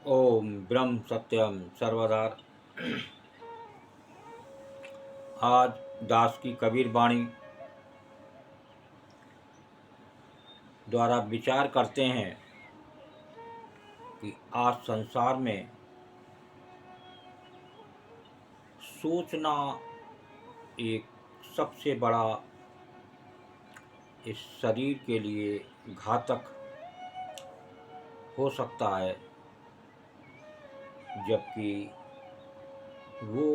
ओम ब्रह्म सत्यम सर्वदा। आज दास की कबीर वाणी द्वारा विचार करते हैं कि आज संसार में सोचना एक सबसे बड़ा इस शरीर के लिए घातक हो सकता है, जबकि वो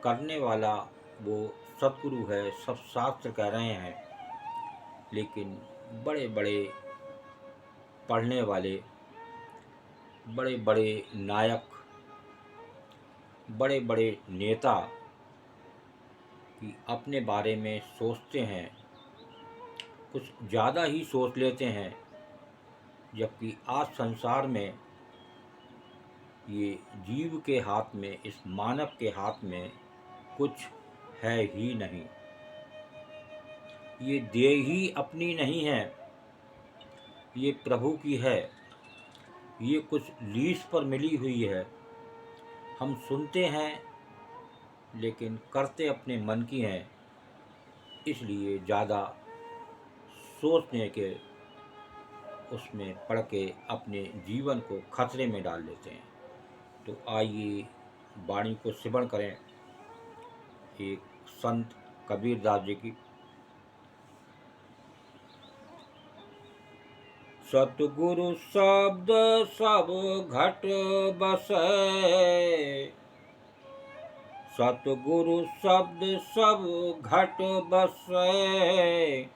करने वाला वो सतगुरु है। सब शास्त्र कह रहे हैं, लेकिन बड़े बड़े पढ़ने वाले, बड़े बड़े नायक, बड़े बड़े नेता कि अपने बारे में सोचते हैं, कुछ ज़्यादा ही सोच लेते हैं, जबकि आज संसार में ये जीव के हाथ में, इस मानव के हाथ में कुछ है ही नहीं। ये देह ही अपनी नहीं है, ये प्रभु की है। ये कुछ लीज पर मिली हुई है। हम सुनते हैं लेकिन करते अपने मन की हैं, इसलिए ज़्यादा सोचने के उसमें पड़ के अपने जीवन को खतरे में डाल लेते हैं। तो आइए वाणी को श्रवण करें एक संत कबीर दास जी की। सतगुरु शब्द सब घट बसै, सतगुरु शब्द सब घट बसै,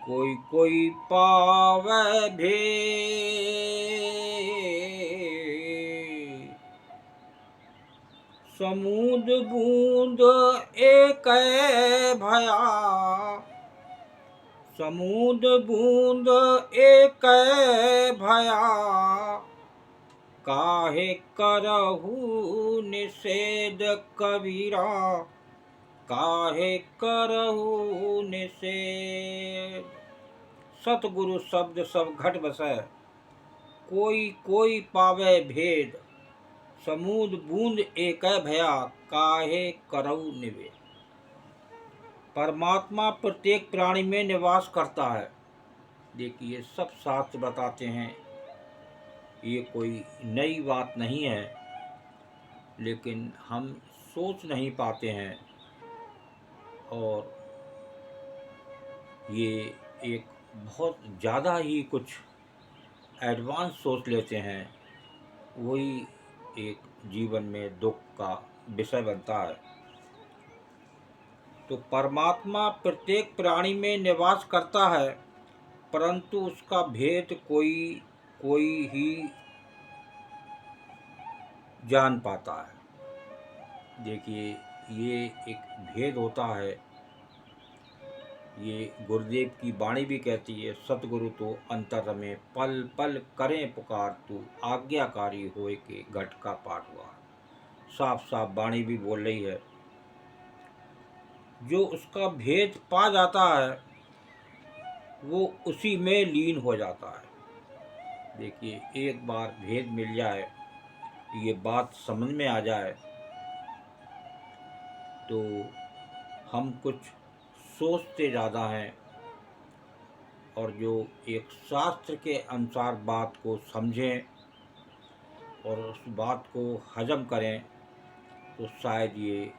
कोई कोई पावै भेद, समुद बूंद एक भया, समुद बूंद एक भया, काहे करहु निषेध कबीरा, काहे करहु निषेध। सतगुरु शब्द सब घट बसै, कोई कोई पावे भेद, समुद बूंद एक भया, काहे करहु निवेद। परमात्मा प्रत्येक प्राणी में निवास करता है। देखिए, सब शास्त्र बताते हैं, ये कोई नई बात नहीं है, लेकिन हम सोच नहीं पाते हैं और ये एक बहुत ज़्यादा ही कुछ एडवांस सोच लेते हैं। वही एक जीवन में दुख का विषय बनता है। तो परमात्मा प्रत्येक प्राणी में निवास करता है, परंतु उसका भेद कोई कोई ही जान पाता है। देखिए, ये एक भेद होता है। ये गुरुदेव की वाणी भी कहती है, सतगुरु तो अंतर में पल पल करें पुकार, तू आज्ञाकारी होए के घट का पाठ हुआ। साफ साफ वाणी भी बोल रही है। जो उसका भेद पा जाता है वो उसी में लीन हो जाता है। देखिए, एक बार भेद मिल जाए, ये बात समझ में आ जाए, तो हम कुछ सोचते ज़्यादा हैं और जो एक शास्त्र के अनुसार बात को समझें और उस बात को हजम करें, तो शायद ये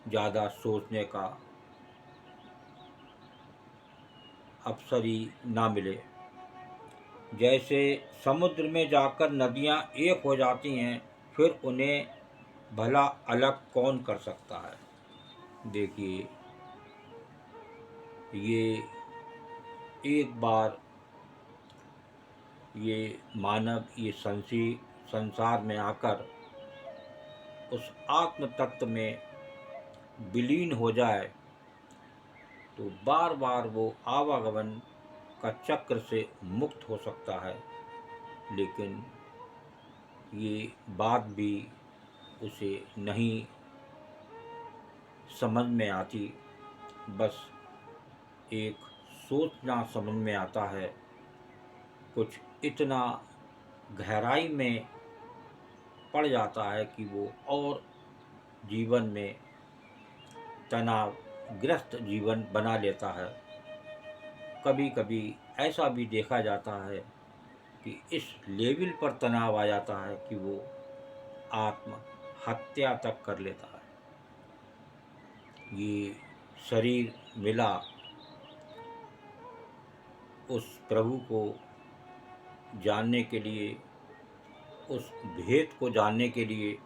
ज़्यादा सोचने का अवसर ही ना मिले। जैसे समुद्र में जाकर नदियाँ एक हो जाती हैं, फिर उन्हें भला अलग कौन कर सकता है। देखिए, ये एक बार ये मानव ये संसार में आकर उस आत्म तत्व में विलीन हो जाए, तो बार बार वो आवागमन का चक्र से मुक्त हो सकता है। लेकिन ये बात भी उसे नहीं समझ में आती। बस एक सोचना समझ में आता है, कुछ इतना गहराई में पड़ जाता है कि वो और जीवन में तनावग्रस्त जीवन बना लेता है। कभी कभी ऐसा भी देखा जाता है कि इस लेवल पर तनाव आ जाता है कि वो आत्महत्या तक कर लेता है। ये शरीर मिला उस प्रभु को जानने के लिए, उस भेद को जानने के लिए,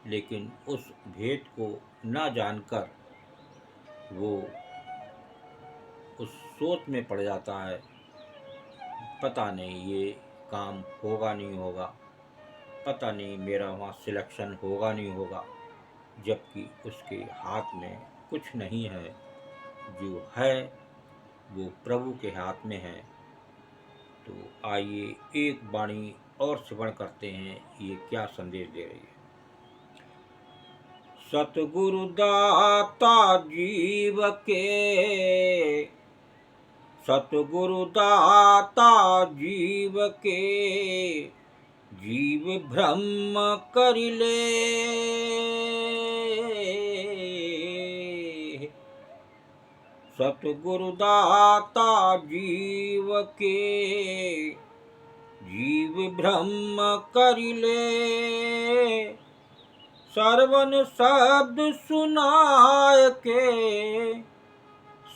लेकिन उस भेद को न जानकर वो उस सोच में पड़ जाता है, पता नहीं ये काम होगा नहीं होगा, पता नहीं मेरा वहाँ सिलेक्शन होगा नहीं होगा, जबकि उसके हाथ में कुछ नहीं है। जो है वो प्रभु के हाथ में है। तो आइए एक वाणी और श्रवण करते हैं, ये क्या संदेश दे रही है। सतगुरु दाता जीव के, सतगुरु दाता जीव के, जीव ब्रह्म कर ले। सतगुरु दाता जीव के, जीव ब्रह्म कर ले। श्रवण शब्द सुनाय के,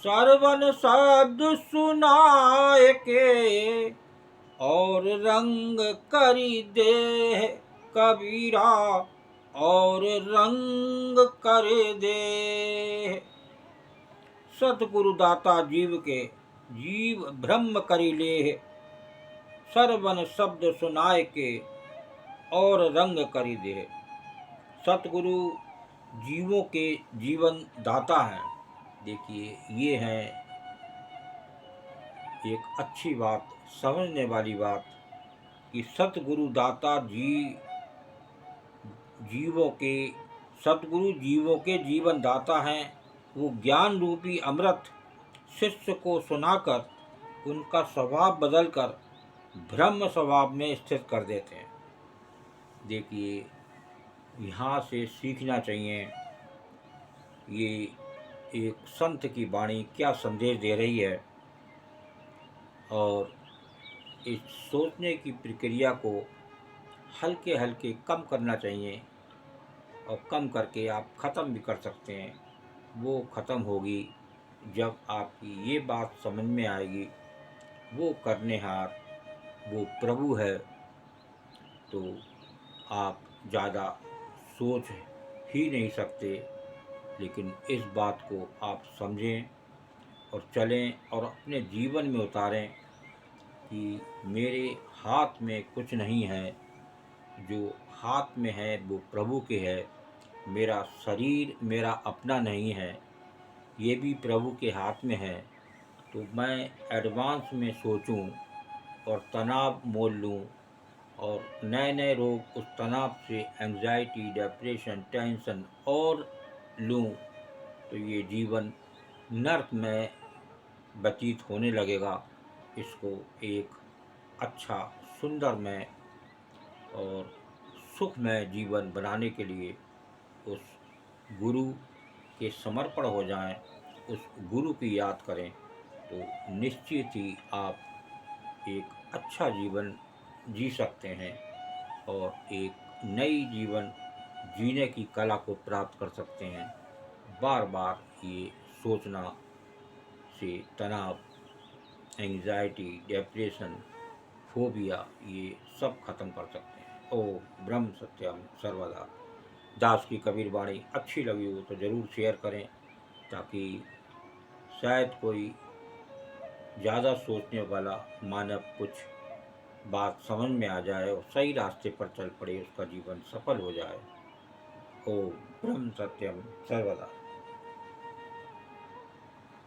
श्रवण शब्द सुनाय के, और रंग करी दे कबीरा, और रंग कर दे। सतगुरु दाता जीव के, जीव ब्रह्म करी ले। श्रवण शब्द सुनाय के, और रंग करी दे। सतगुरु जीवों के जीवन दाता हैं। देखिए ये है एक अच्छी बात, समझने वाली बात कि सतगुरु दाता सतगुरु जीवों के जीवन दाता हैं। वो ज्ञान रूपी अमृत शिष्य को सुनाकर उनका स्वभाव बदलकर ब्रह्म स्वभाव में स्थित कर देते हैं। देखिए यहाँ से सीखना चाहिए, ये एक संत की वाणी क्या संदेश दे रही है। और इस सोचने की प्रक्रिया को हल्के हल्के कम करना चाहिए, और कम करके आप ख़त्म भी कर सकते हैं। वो ख़त्म होगी जब आपकी ये बात समझ में आएगी, वो करनेहार वो प्रभु है। तो आप ज़्यादा सोच ही नहीं सकते, लेकिन इस बात को आप समझें और चलें और अपने जीवन में उतारें कि मेरे हाथ में कुछ नहीं है, जो हाथ में है वो प्रभु के है। मेरा शरीर मेरा अपना नहीं है, ये भी प्रभु के हाथ में है। तो मैं एडवांस में सोचूं और तनाव मोल लूं, और नए नए रोग उस तनाव से एंजाइटी, डिप्रेशन, टेंशन और लूं, तो ये जीवन नर्क में व्यतीत होने लगेगा। इसको एक अच्छा, सुंदरमय और सुखमय जीवन बनाने के लिए उस गुरु के समर्पण हो जाएं, उस गुरु की याद करें, तो निश्चित ही आप एक अच्छा जीवन जी सकते हैं और एक नई जीवन जीने की कला को प्राप्त कर सकते हैं। बार बार ये सोचना से तनाव, एंग्जाइटी, डिप्रेशन, फोबिया ये सब खत्म कर सकते हैं। ओम ब्रह्म सत्यम सर्वदा। दास की कबीर वाणी अच्छी लगी हो तो ज़रूर शेयर करें, ताकि शायद कोई ज़्यादा सोचने वाला मानव कुछ बात समझ में आ जाए और सही रास्ते पर चल पड़े, उसका जीवन सफल हो जाए। ओम ब्रह्म सत्यम सर्वदा।